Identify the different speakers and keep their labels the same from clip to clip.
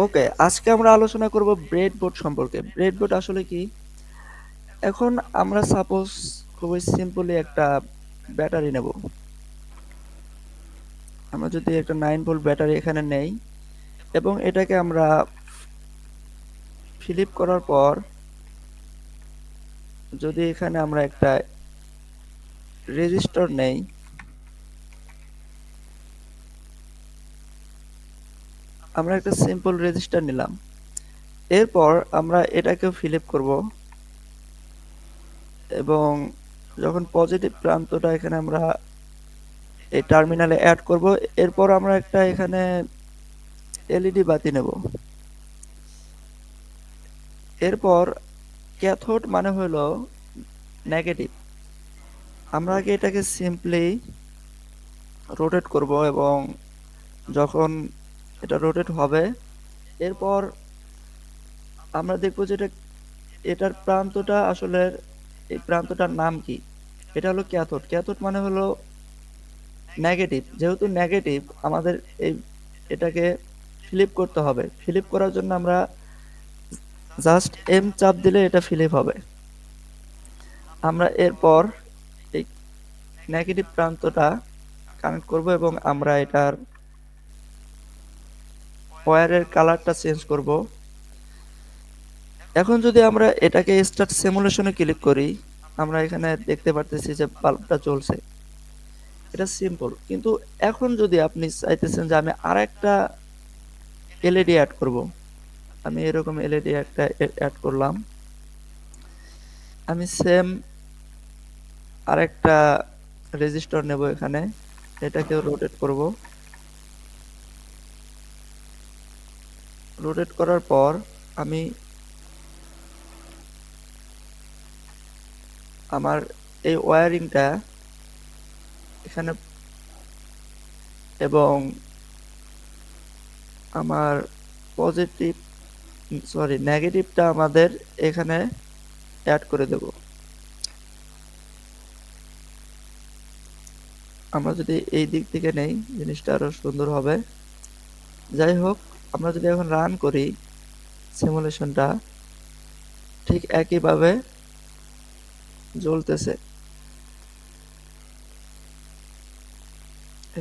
Speaker 1: ওকে, আজকে আমরা আলোচনা করব ব্রেডবোর্ড সম্পর্কে। ব্রেডবোর্ড আসলে কি? এখন আমরা সাপোজ খুবই সিম্পলি একটা ব্যাটারি নেব। আমরা যদি একটা 9 ভোল্ট ব্যাটারি এখানে নেই এবং এটাকে আমরা ফিলিপ করার পর যদি এখানে আমরা একটা রেজিস্টর নেই, আমরা একটা সিম্পল রেজিস্টার নিলাম। এরপর আমরা এটাকেও ফিলিপ করব এবং যখন পজিটিভ প্রান্তটা এখানে আমরা এই টার্মিনালে অ্যাড করব, এরপর আমরা একটা এখানে এলইডি বাতি নেব। এরপর ক্যাথোড মানে হলো নেগেটিভ। আমরা আগে এটাকে সিম্পলি রোটেট করব এবং যখন এটা রোটেট হবে এরপর আমরা দেখব যে এটার প্রান্তটা আসলে এই প্রান্তটার নাম কি। এটা হলো ক্যাথোড। ক্যাথোড মানে হলো নেগেটিভ। যেহেতু নেগেটিভ আমাদের এই এটাকে ফ্লিপ করতে হবে। ফ্লিপ করার জন্য আমরা জাস্ট এম চাপ দিলে এটা ফ্লিপ হবে। আমরা এরপর এই নেগেটিভ প্রান্তটা কানেক্ট করব এবং আমরা এটার ওয়্যারের কালারটা চেঞ্জ করব। এখন যদি আমরা এটাকে স্টার্ট সিমুলেশনে ক্লিক করি, আমরা এখানে দেখতে পারতেছি যে বাল্বটা জ্বলছে। এটা সিম্পল। কিন্তু এখন যদি আপনি চাইতেছেন যে আমি আরেকটা এলইডি অ্যাড করব, আমি এরকম এলইডি একটা অ্যাড করলাম। আমি সেম আরেকটা রেজিস্টর নেব এখানে, এটাকেও রোটেট করব। রোটেট করার পর আমি আমার এই ওয়্যারিংটা এখানে এবং আমার পজিটিভ নেগেটিভটা আমাদের এখানে অ্যাড করে দেব। আমরা যদি এই দিক থেকে নেই জিনিসটা আরো সুন্দর হবে। যাই হোক, আমরা যদি এখন রান করি সিমুলেশনটা, ঠিক একইভাবে জ্বলতেছে।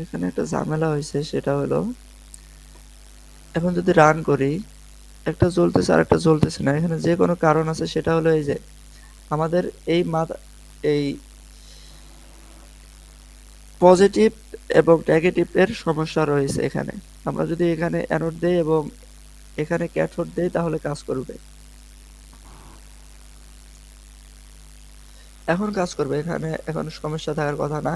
Speaker 1: এখানে একটা ঝামেলা হয়েছে, সেটা হলো এখন যদি রান করি একটা জ্বলতেছে আর একটা জ্বলতেছে না। এখানে যে কোনো কারণ আছে, সেটা হলো এই যে আমাদের এই এই পজিটিভ এবং নেগেটিভ এর সমস্যা রয়েছে এখানে। আমরা যদি এখানে অ্যানোড দেই এবং এখানে ক্যাথোড দেই তাহলে কাজ করবে। এখন কাজ করবে, এখানে এখন সমস্যা থাকার কথা না।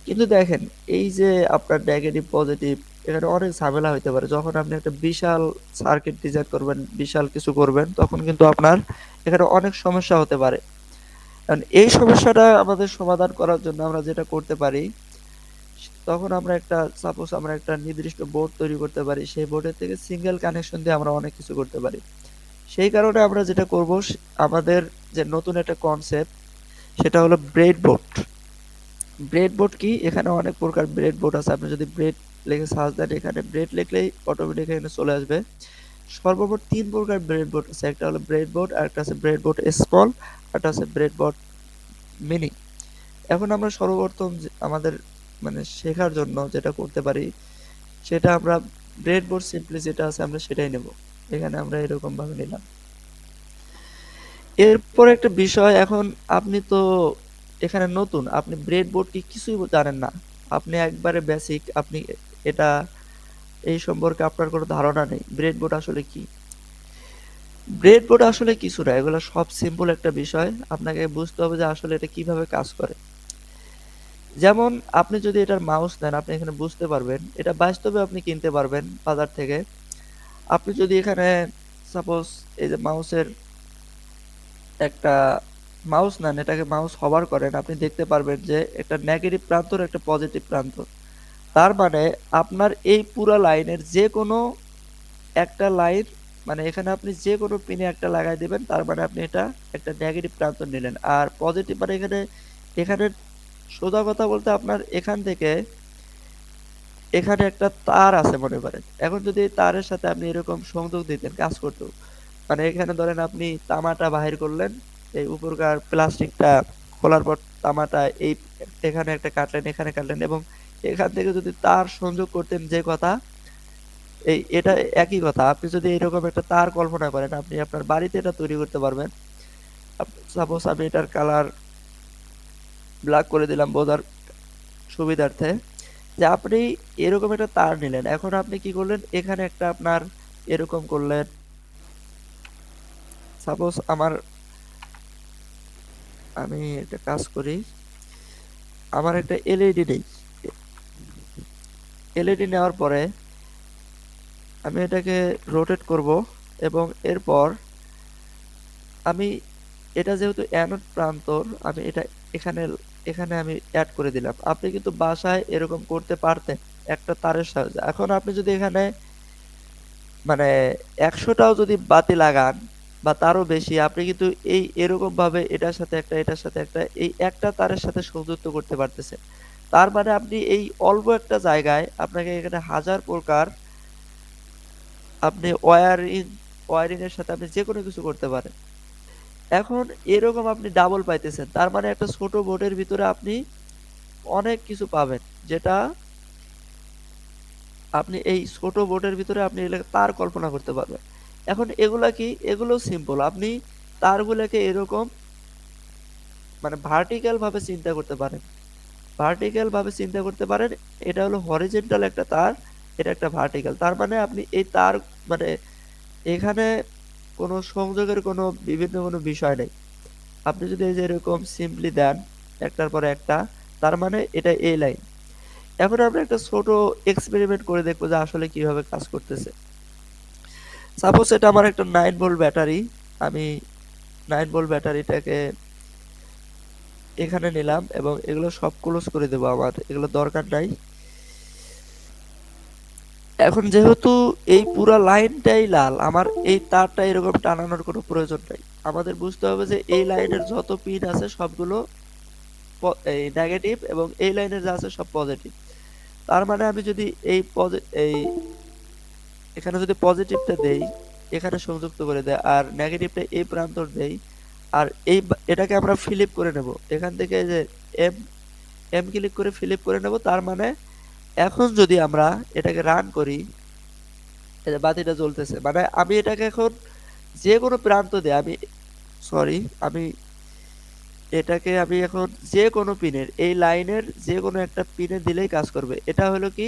Speaker 1: কিন্তু দেখেন এই যে আপনার নেগেটিভ পজিটিভ এখানে অনেক ঝামেলা হইতে পারে। যখন আপনি একটা বিশাল সার্কিট ডিজাইন করবেন, বিশাল কিছু করবেন, তখন কিন্তু আপনার এখানে অনেক সমস্যা হতে পারে। কারণ এই সমস্যাটা আমাদের সমাধান করার জন্য আমরা যেটা করতে পারি, তখন আমরা সাপোজ আমরা একটা নির্দিষ্ট বোর্ড তৈরি করতে পারি। সেই বোর্ডের থেকে সিঙ্গেল কানেকশন দিয়ে আমরা অনেক কিছু করতে পারি। সেই কারণে আমরা যেটা করব, আমাদের যে নতুন একটা কনসেপ্ট, সেটা হলো ব্রেডবোর্ড। ব্রেডবোর্ড কি? এখানে অনেক প্রকার ব্রেডবোর্ড আছে। আপনি যদি ব্রেড লিখে সার্চ দেন, এখানে ব্রেড লিখলেই অটোমেটিক এখানে চলে আসবে। সর্বমোট ৩ প্রকার ব্রেডবোর্ড আছে। একটা হলো ব্রেডবোর্ড, আরেকটা আছে ব্রেডবোর্ড স্মল, আরেকটা আছে ব্রেডবোর্ড মিনি। এখন আমরা সর্বপ্রথম আমাদের মানে শেখার জন্য যেটা করতে পারি, সেটা আমরা ব্রেডবোর্ড সিম্পলি যেটা আছে আমরা সেটাই নেব। এখানে আমরা এরকম ভাবে নিলাম। এরপর একটা বিষয়, এখন আপনি তো এখানে নতুন, আপনি ব্রেডবোর্ড কি কিছুই জানেন না। আপনি একবারে বেসিক, আপনি এটা এই সম্পর্কে আপনার কোনো ধারণা নেই। ব্রেডবোর্ড আসলে কি? ব্রেডবোর্ড আসলে কিছু না, এগুলো সব সিম্পল একটা বিষয়। আপনাকে বুঝতে হবে যে আসলে এটা কিভাবে কাজ করে। যেমন আপনি যদি এটার মাউস নেন, আপনি এখানে বুঝতে পারবেন। এটা বাস্তবে আপনি কিনতে পারবেন বাজার থেকে। আপনি যদি এখানে সাপোজ এই যে মাউসের একটা মাউস নেন, এটাকে মাউস হভার করেন, আপনি দেখতে পারবেন যে একটা নেগেটিভ প্রান্ত আর একটা পজিটিভ প্রান্ত। তার মানে আপনার এই পুরা লাইনের যে কোনো একটা লাইন, মানে এখানে আপনি যে কোনো পিনে একটা লাগাই দিবেন, তার মানে আপনি এটা একটা নেগেটিভ প্রান্ত নিলেন। আর পজিটিভ মানে এখানে এখানে সোজা কথা বলতে আপনার এখান থেকে এখানে একটা তার আছে মনে করেন। এখন যদি এই তারের সাথে আপনি এরকম সংযোগ দিতেন কাজ করত। মানে এখানে ধরেন আপনি তামাটা বাহির করলেন, এই উপরকার প্লাস্টিকটা খোলার পর তামাটা এই এখানে একটা কাটলেন, এখানে কাটলেন এবং এখান থেকে যদি তার সংযোগ করতেন যে কথা, এটা একই কথা। আপনি যদি এরকম একটা তার কল্পনা করেন, আপনি আপনার বাড়িতে এটা তৈরি করতে পারবেন। সাপোজ আমি এটার কালার ব্ল্যাক করে দিলাম বোঝার সুবিধার্থে। যে আপনি এরকম একটা তার নিলেন। এখন আপনি কি করলেন? এখানে একটা আপনার এরকম করলেন। সাপোজ আমি একটা কাজ করি। আমার একটা এলইডি নেই। এলইডি নেওয়ার পরে আমি এটাকে রোটেট করব এবং এরপর আমি এটা যেহেতু অ্যানোড প্রান্তর, আমি এটা এখানে এখানে আমি এড করে দিলাম। আপনি কিন্তু বাসায় এরকম করতে পারতেন একটা তারের সাহায্যে। এখন আপনি যদি এখানে মানে ১০০ টাও যদি বাতি লাগান বা তারও বেশি, আপনি কিন্তু এরকম ভাবে এটার সাথে একটা, এটার সাথে একটা, এই একটা তারের সাথে সংযুক্ত করতে পারতেছেন। তার মানে আপনি এই অল্প একটা জায়গায় আপনাকে এখানে হাজার প্রকার আপনি ওয়ারিং এর সাথে আপনি যেকোনো কিছু করতে পারেন। এখন এরকম আপনি ডাবল পাইতেছেন। তার মানে একটা ছোট বোর্ডের ভিতরে আপনি অনেক কিছু পাবেন। যেটা আপনি এই ছোট বোর্ডের ভিতরে আপনি তার কল্পনা করতে পারবেন। এখন এগুলা কি? এগুলো সিম্পল। আপনি তারগুলাকে এরকম মানে ভার্টিক্যাল ভাবে চিন্তা করতে পারেন। ভার্টিক্যাল ভাবে চিন্তা করতে পারেন। এটা হলো হরিজন্টাল একটা তার, এটা একটা ভার্টিক্যাল। তার মানে আপনি এই তার মানে এখানে কোনো সংযোগের বিভিন্ন কোনো বিষয় নেই। আপনি যদি এই যে এরকম সিম্পলি দেন, একটার পরে একটা, তার মানে এটা এই লাইন। এখন আমরা একটা ছোট এক্সপেরিমেন্ট করে দেখবো যে আসলে কিভাবে কাজ করতেছে। সাপোজ এটা আমার একটা 9 ভোল্ট ব্যাটারি। আমি 9 ভোল্ট ব্যাটারিটাকে এখানে নিলাম এবং এগুলো সব ক্লোজ করে দেবো, আমার এগুলো দরকার নাই। এখন যেহেতু এই পুরা লাইনটাই লাল, আমার এই তারটা এরকম টানানোর কোনো প্রয়োজন নাই। আমাদের বুঝতে হবে যে এই লাইনের যত পিন আছে সবগুলো এই নেগেটিভ এবং এই লাইনের যা আছে সব পজিটিভ। তার মানে আমি যদি এই এখানে যদি পজিটিভটা দেই, এখানে সংযুক্ত করে দেই আর নেগেটিভটা এই প্রান্তর দেই আর এটাকে আমরা ফিলিপ করে নেব। এখান থেকে এই যে এম এম ক্লিক করে ফিলিপ করে নেব। তার মানে এখন যদি আমরা এটাকে রান করি, এই যে বাতিটা জ্বলতেছে। মানে আমি এটাকে এখন যেকোনো প্রান্ত দিয়ে সরি আমি আমি এখন যেকোনো পিনের এই লাইনের যেকোনো একটা পিনে দিলেই কাজ করবে। এটা হলো কি?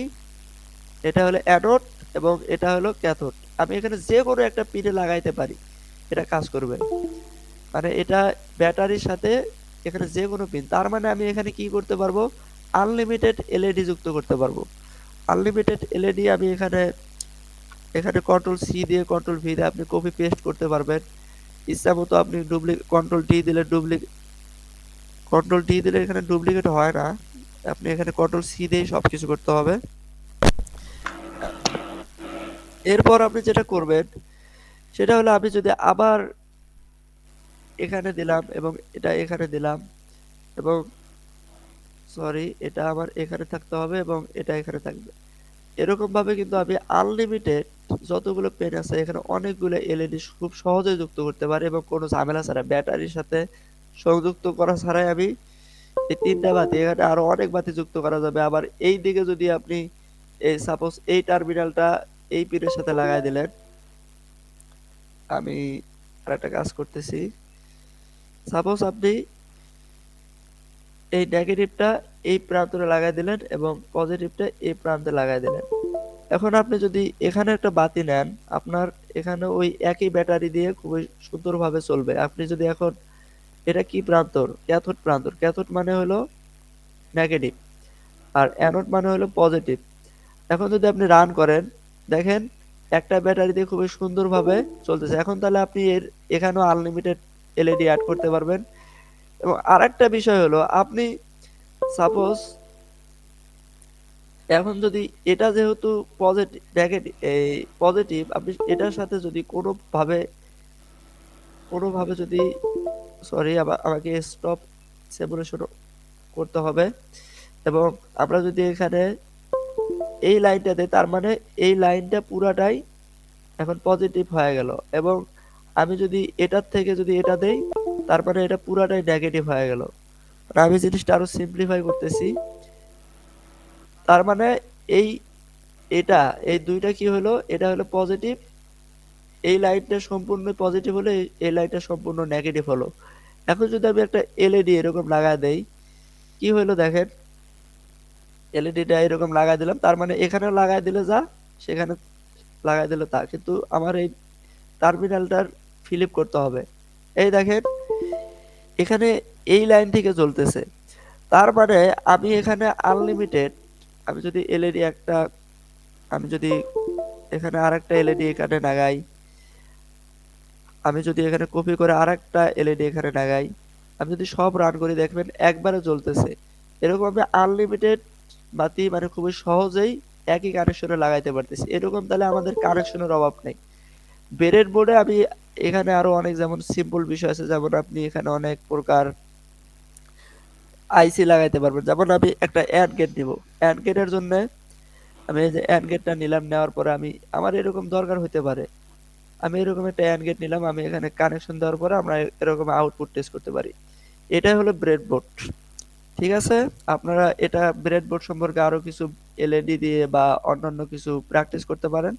Speaker 1: এটা হলো অ্যানোড এবং এটা হলো ক্যাথোড। আমি এখানে যেকোনো একটা পিনে লাগাইতে পারি, এটা কাজ করবে। মানে এটা ব্যাটারির সাথে এখানে যেকোনো পিন। তার মানে আমি এখানে কি করতে পারবো? আনলিমিটেড এলইডি যুক্ত করতে পারবো। আনলিমিটেড এলইডি আমি এখানে কন্ট্রোল সি দিয়ে কন্ট্রোল ভি দিয়ে আপনি কপি পেস্ট করতে পারবেন। ইচ্ছা মতো আপনি কন্ট্রোল ডি দিলে এখানে ডুপ্লিকেট হয় না। আপনি এখানে কন্ট্রোল সি দিয়ে সবকিছু করতে হবে। এরপর আপনি যেটা করবেন সেটা হলো আমি যদি আবার এখানে দিলাম এবং এটা এখানে দিলাম এবং সরি এটা আমার এখানে থাকতে হবে এবং এটা এখানে থাকবে। এরকম ভাবে কিন্তু আমি আনলিমিটেড যতগুলো পেন আছে এখানে অনেকগুলো এলইডি খুব সহজেই যুক্ত করতে পারি এবং কোনো ঝামেলা ছাড়া ব্যাটারির সাথে সংযুক্ত করা ছাড়াই আমি এই ৩ টা বাতি এখানে আরো অনেক বাতি যুক্ত করা যাবে। আবার এই দিকে যদি আপনি এই সাপোজ এই টার্মিনালটা এই পিনের সাথে লাগায় দিলেন। আমি আরেকটা কাজ করতেছি। সাপোজ আপনি এই নেগেটিভটা এই প্রান্তে লাগায় দিলেন এবং পজিটিভটা এই প্রান্তে লাগায় দিলেন। এখন আপনি যদি এখানে একটা বাতি নেন, আপনার এখানে ওই একই ব্যাটারি দিয়ে খুবই সুন্দরভাবে চলবে। আপনি যদি এখন এটা কি প্রান্তর? ক্যাথোড প্রান্তর। ক্যাথোড মানে হলো নেগেটিভ আর অ্যানোড মানে হলো পজিটিভ। এখন যদি আপনি রান করেন, দেখেন একটা ব্যাটারি দিয়ে খুবই সুন্দরভাবে চলতেছে। এখন তাহলে আপনি এখানেও আনলিমিটেড এলইডি এড করতে পারবেন। এবং আরেকটা বিষয় হলো আপনি সাপোজ এখন যদি এটা যেহেতু পজিটিভ আপনি এটার সাথে যদি কোনোভাবে যদি সরি আমাকে স্টপ সিমুলেশন করতে হবে এবং আমরা যদি এখানে এই লাইনটাতে, তার মানে এই লাইনটা পুরাটাই এখন পজিটিভ হয়ে গেল। এবং আমি যদি এটার থেকে যদি এটা দেই, তার মানে এটা পুরাটাই নেগেটিভ হয়ে গেল। আমি জিনিসটা আরো সিম্পলিফাই করতেছি। তার মানে এই এটা এই দুইটা কি হলো, এটা হলো পজিটিভ, এই লাইনটা সম্পূর্ণ পজিটিভ হলো, এই লাইনটা সম্পূর্ণ নেগেটিভ হলো। এখন যদি আমি একটা এলইডি এরকম লাগায় দেই, কি হলো দেখেন, এলইডিটা এরকম লাগাই দিলাম, তার মানে এখানে লাগাই দিলে যা, সেখানে লাগাই দিলে তা, কিন্তু আমার এই টার্মিনালটার ফিলিপ করতে হবে। এই দেখেন এখানে এই লাইন থেকে জ্বলতেছে, তার মানে আমি এখানে আনলিমিটেড, আমি যদি এলইডি একটা, আমি যদি এখানে আরেকটা এলইডি এখানে লাগাই, আমি যদি এখানে কপি করে আরেকটা এলইডি এখানে লাগাই, আমি যদি সব রান করি দেখবেন একবারে জ্বলতেছে। এরকম আমি আনলিমিটেড বাতি মানে খুবই সহজেই একই কানেকশনে লাগাইতে পারতেছি। এরকম তাহলে আমাদের কানেকশনের অভাব নেই। ব্রেড বোর্ডে আমি এখানে আরো অনেক যেমন সিম্পল বিষয় আছে, যেমন আপনি এখানে অনেক প্রকার আইসি লাগাইতে পারবেন। যেমন আমি একটা অ্যান্ড গেট নিব, অ্যান্ড গেটের জন্য আমি এই যে অ্যান্ড গেটটা নিলাম, নেওয়ার পরে আমি আমার এরকম দরকার হতে পারে, আমি এরকম একটা অ্যান্ড গেট নিলাম, আমি এখানে কানেকশন দেওয়ার পরে আমরা এরকম আউটপুট টেস্ট করতে পারি। এটাই হলো ব্রেডবোর্ড। ঠিক আছে, আপনারা এটা ব্রেডবোর্ড সম্পর্কে আরো কিছু এলইডি দিয়ে বা অন্যান্য কিছু প্র্যাকটিস করতে পারেন।